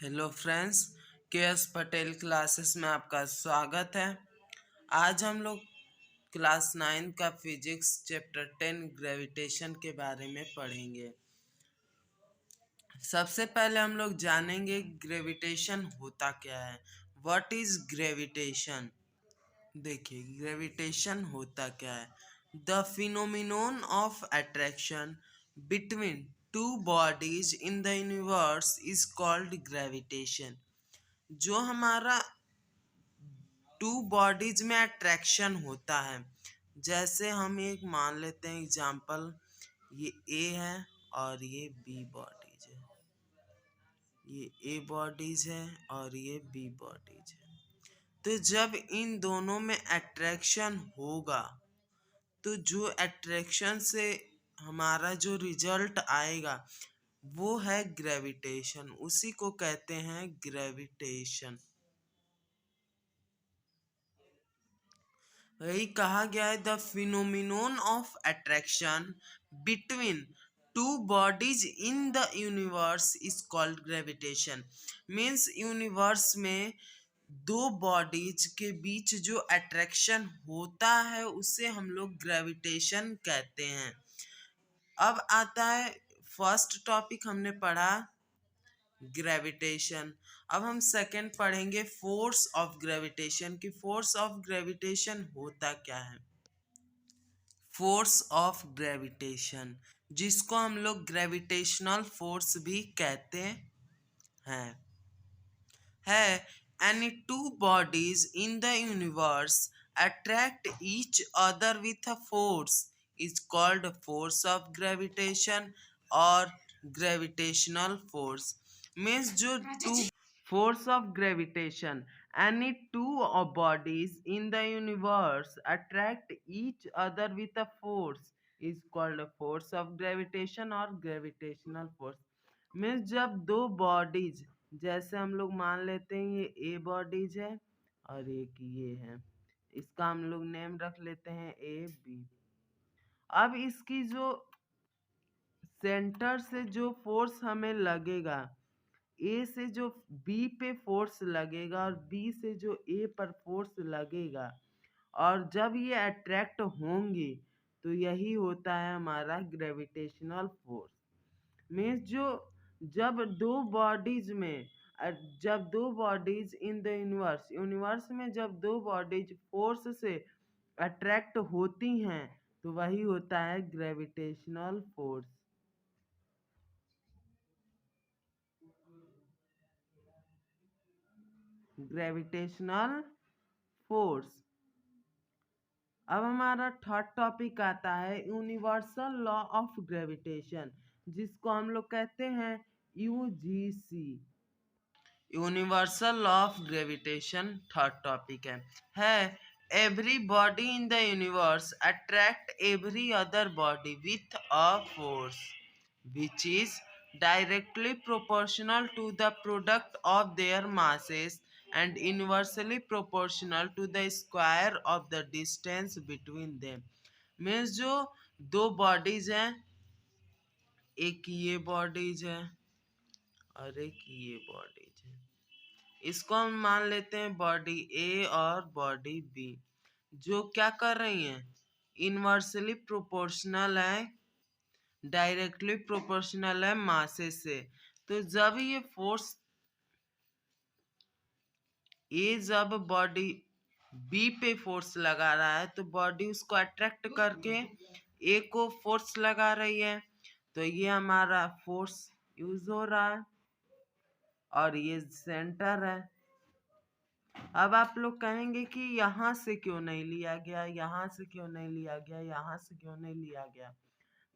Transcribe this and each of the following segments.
Hello friends, KS. Patel classes में आपका स्वागत है। आज हम लोग क्लास 9 का फिजिक्स चैप्टर 10 ग्रेविटेशन के बारे में पढ़ेंगे। सबसे पहले हम लोग जानेंगे ग्रेविटेशन होता क्या है। What is gravitation? देखिए, ग्रेविटेशन होता क्या है। The phenomenon of attraction between two bodies in the universe is called gravitation. जो हमारा टू बॉडीज में अट्रैक्शन होता है, जैसे हम एक मान लेते हैं एग्जांपल, ये ए है और ये बी बॉडीज है। ये ए बॉडीज है और ये बी बॉडीज है। तो जब इन दोनों में अट्रैक्शन होगा तो जो अट्रैक्शन से हमारा जो रिजल्ट आएगा वो है ग्रेविटेशन। उसी को कहते हैं ग्रेविटेशन। वही कहा गया है, the phenomenon of attraction between two bodies in the universe is called gravitation. Means universe में दो बॉडीज के बीच जो अट्रैक्शन होता है उसे हम लोग ग्रेविटेशन कहते हैं। अब आता है फर्स्ट टॉपिक हमने पढ़ा ग्रेविटेशन। अब हम सेकंड पढ़ेंगे फोर्स ऑफ ग्रेविटेशन की फोर्स ऑफ ग्रेविटेशन होता क्या है। फोर्स ऑफ ग्रेविटेशन, जिसको हम लोग ग्रेविटेशनल फोर्स भी कहते हैं any two bodies in the universe attract each other with a force is called force of gravitation or gravitational force। means जो two force of gravitation, any two bodies in the universe attract each other with a force is called a force of gravitation or gravitational force। Means जब दो bodies, जैसे हम लोग मान लेते हैं ये ए बॉडीज है और एक ये है, इसका हम लोग नेम रख लेते हैं ए बी। अब इसकी जो सेंटर से जो फोर्स हमें लगेगा, ए से जो बी पे फोर्स लगेगा और बी से जो ए पर फोर्स लगेगा, और जब ये अट्रैक्ट होंगे तो यही होता है हमारा ग्रेविटेशनल फोर्स। मीन्स जो जब दो बॉडीज में जब दो बॉडीज इन द यूनिवर्स में जब दो बॉडीज फोर्स से अट्रैक्ट होती हैं तो वही होता है ग्रेविटेशनल फोर्स। Gravitational force. अब हमारा थर्ड टॉपिक आता है यूनिवर्सल लॉ ऑफ ग्रेविटेशन, जिसको हम लोग कहते हैं UGC. Universal law of gravitation third topic है every body in the universe attract every other body with a force which is directly proportional to the product of their masses and inversely proportional to the square of the distance between them। Means जो दो bodies हैं, एक ये bodies है और एक ये bodies है, इसको हम मान लेते हैं बॉडी ए और बॉडी बी, जो क्या कर रही हैं, इनवर्सली प्रोपोर्शनल है, डायरेक्टली प्रोपोर्शनल है मासेस से। तो जब ये फोर्स ए जब बॉडी बी पे फोर्स लगा रहा है तो बॉडी उसको अट्रैक्ट करके ए को फोर्स लगा रही है, तो ये हमारा फोर्स यूज हो रहा है और ये सेंटर है। अब आप लोग कहेंगे कि यहाँ से क्यों नहीं लिया गया, यहाँ से क्यों नहीं लिया गया, यहाँ से क्यों नहीं लिया गया।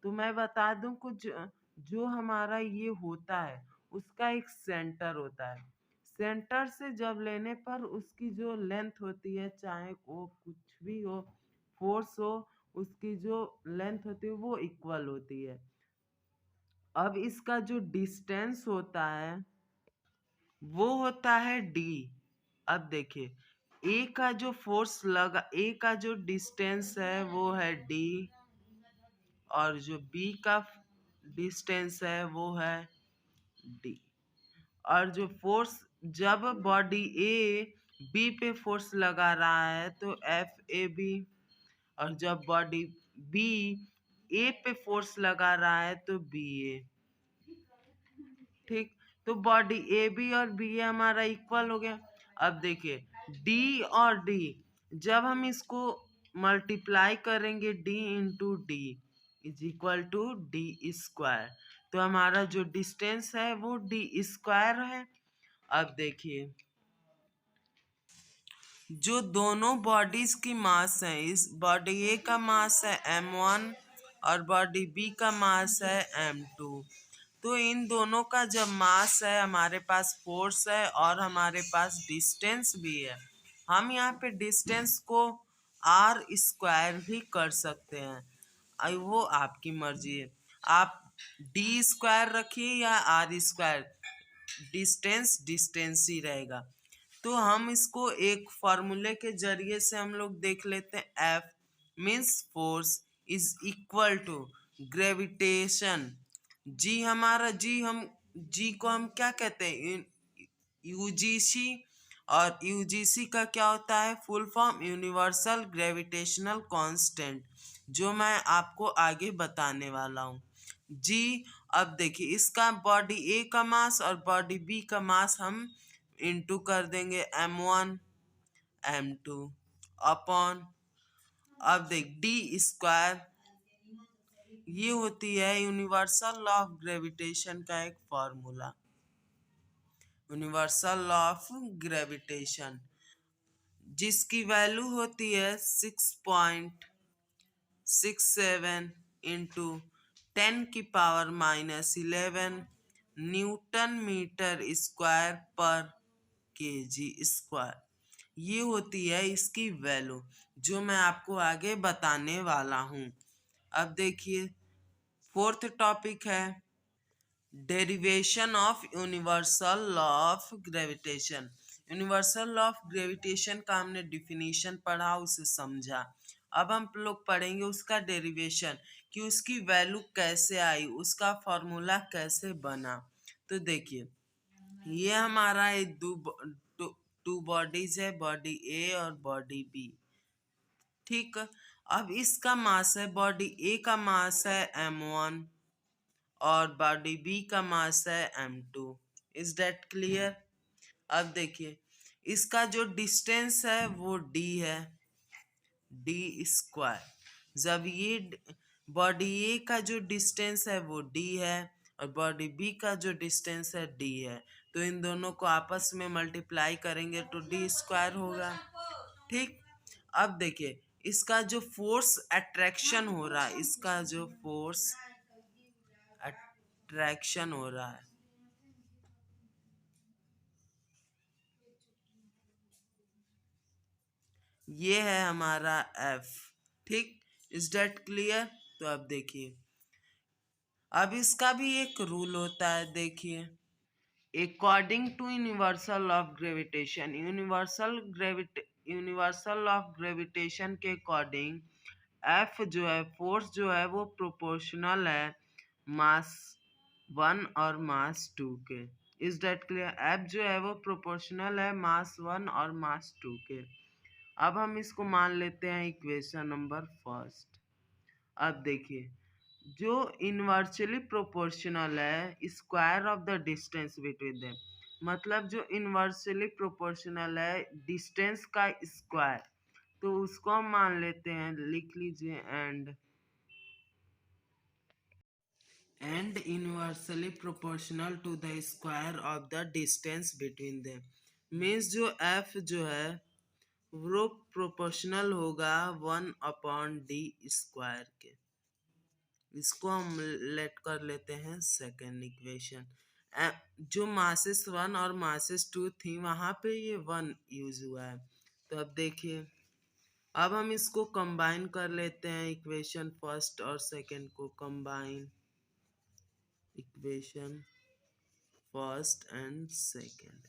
तो मैं बता दूं, कुछ जो हमारा ये होता है उसका एक सेंटर होता है। सेंटर से जब लेने पर उसकी जो लेंथ होती है, चाहे वो कुछ भी हो, फोर्स हो, उसकी जो लेंथ होती है वो इक्वल होती है। अब इसका जो डिस्टेंस होता है वो होता है डी। अब देखिए ए का जो फोर्स लगा, ए का जो डिस्टेंस है वो है डी और जो बी का डिस्टेंस है वो है डी। और जो फोर्स जब बॉडी ए बी पे फोर्स लगा रहा है तो एफ ए बी, और जब बॉडी बी ए पे फोर्स लगा रहा है तो बी ए। ठीक, तो बॉडी ए बी और बी ए हमारा इक्वल हो गया। अब देखिए डी और डी, जब हम इसको मल्टीप्लाई करेंगे D into D is equal to D square, तो हमारा जो डिस्टेंस है वो डी स्क्वायर है। अब देखिए जो दोनों बॉडीज की मास है, इस बॉडी ए का मास है m1 और बॉडी बी का मास है m2, तो इन दोनों का जब मास है, हमारे पास फोर्स है और हमारे पास डिस्टेंस भी है, हम यहाँ पे डिस्टेंस को आर स्क्वायर भी कर सकते हैं, वो आपकी मर्जी है। आप डी स्क्वायर रखिए या आर स्क्वायर, डिस्टेंस डिस्टेंस ही रहेगा। तो हम इसको एक फॉर्मूले के जरिए से हम लोग देख लेते हैं। F means force is equal to gravitation, G हमारा जी को हम क्या कहते हैं, यूजीसी, और यूजीसी का क्या होता है full form, universal gravitational constant, जो मैं आपको आगे बताने वाला हूँ। जी अब देखिए इसका बॉडी ए का मास और बॉडी बी का मास हम इंटू कर देंगे m1 m2 अपॉन, अब देख डी स्क्वायर, ये होती है यूनिवर्सल लॉ ऑफ ग्रेविटेशन का एक formula, universal law of gravitation, जिसकी वैल्यू होती है 6.67 इंटू 10⁻⁻11 न्यूटन मीटर स्क्वायर पर केजी स्क्वायर। ये होती है इसकी वैल्यू, जो मैं आपको आगे बताने वाला हूँ। अब देखिए फोर्थ टॉपिक है derivation of universal law of gravitation. Universal law of gravitation का हमने डिफिनीशन पढ़ा, उसे समझा। अब हम लोग पढ़ेंगे उसका डेरिवेशन, कि उसकी वैल्यू कैसे आई, उसका फॉर्मूला कैसे बना। तो देखिए ये हमारा टू बॉडीज है, बॉडी ए और बॉडी बी। ठीक, अब इसका मास है, बॉडी ए का मास है m1 और बॉडी बी का मास है m2। Is that clear? अब देखिए इसका जो डिस्टेंस है वो d है, डी स्क्वायर। जब ये बॉडी ए का जो डिस्टेंस है वो d है और बॉडी बी का जो डिस्टेंस है d है, तो इन दोनों को आपस में मल्टीप्लाई करेंगे तो डी स्क्वायर होगा। ठीक, अब देखिए इसका जो फोर्स अट्रैक्शन हो रहा है, इसका जो फोर्स अट्रैक्शन हो रहा है, ये है हमारा F। ठीक, इज दैट क्लियर? तो अब देखिए अब इसका भी एक रूल होता है, देखिए according to universal of gravitation, universal of gravitation के अकॉर्डिंग एफ जो है, फोर्स जो है वो प्रोपोर्शनल है मास 1 और मास 2 के। Is that clear? एफ जो है वो प्रोपोर्शनल है मास 1 और मास 2 के। अब हम इसको मान लेते हैं इक्वेशन नंबर फर्स्ट। अब देखिए जो इनवर्सली प्रोपोर्शनल है square of the distance between them, मतलब जो इनवर्सली प्रोपोर्शनल है डिस्टेंस का स्क्वायर, तो उसको हम मान लेते हैं, लिख लीजिए and inversely proportional to the square of the distance between them, means जो एफ जो है वो प्रोपोर्शनल होगा 1/d स्क्वायर के। इसको हम लेट कर लेते हैं सेकेंड इक्वेशन। जो मासेस 1 और मासेस 2 थी वहाँ पे ये 1 यूज हुआ है। तो अब देखिए अब हम इसको कंबाइन कर लेते हैं, इक्वेशन फर्स्ट और सेकेंड को combine, equation first and second.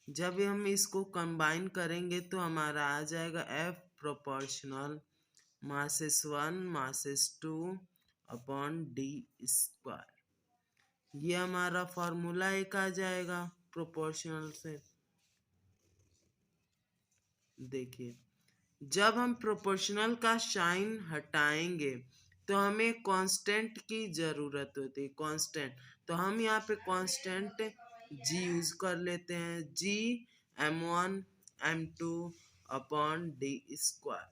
जब हम इसको कंबाइन करेंगे तो हमारा आ जाएगा F proportional masses 1 masses 2 upon D square. ये हमारा फॉर्मूला एक आ जाएगा प्रोपोर्शनल से। देखिए, जब हम प्रोपोर्शनल का साइन हटाएंगे तो हमें कांस्टेंट की जरूरत होती है, कांस्टेंट। तो हम यहाँ पे कांस्टेंट जी यूज कर लेते हैं, जी m1 m2 upon D square.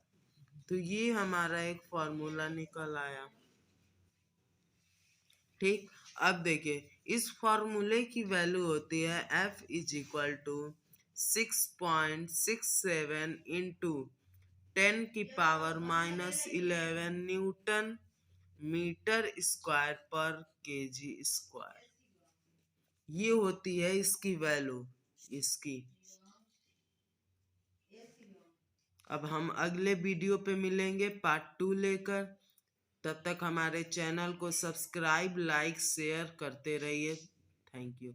तो ये हमारा एक फॉर्मूला निकल आया। ठीक, अब देखिए, इस फॉर्मूले की वैल्यू होती है F is equal to 6.67 into 10⁻⁻11 newton metre square पर केजी स्क्वायर। ये होती है इसकी वैल्यू, इसकी। अब हम अगले वीडियो पे मिलेंगे पार्ट 2 लेकर। तब तक हमारे चैनल को सब्सक्राइब, लाइक, शेयर करते रहिए। Thank you.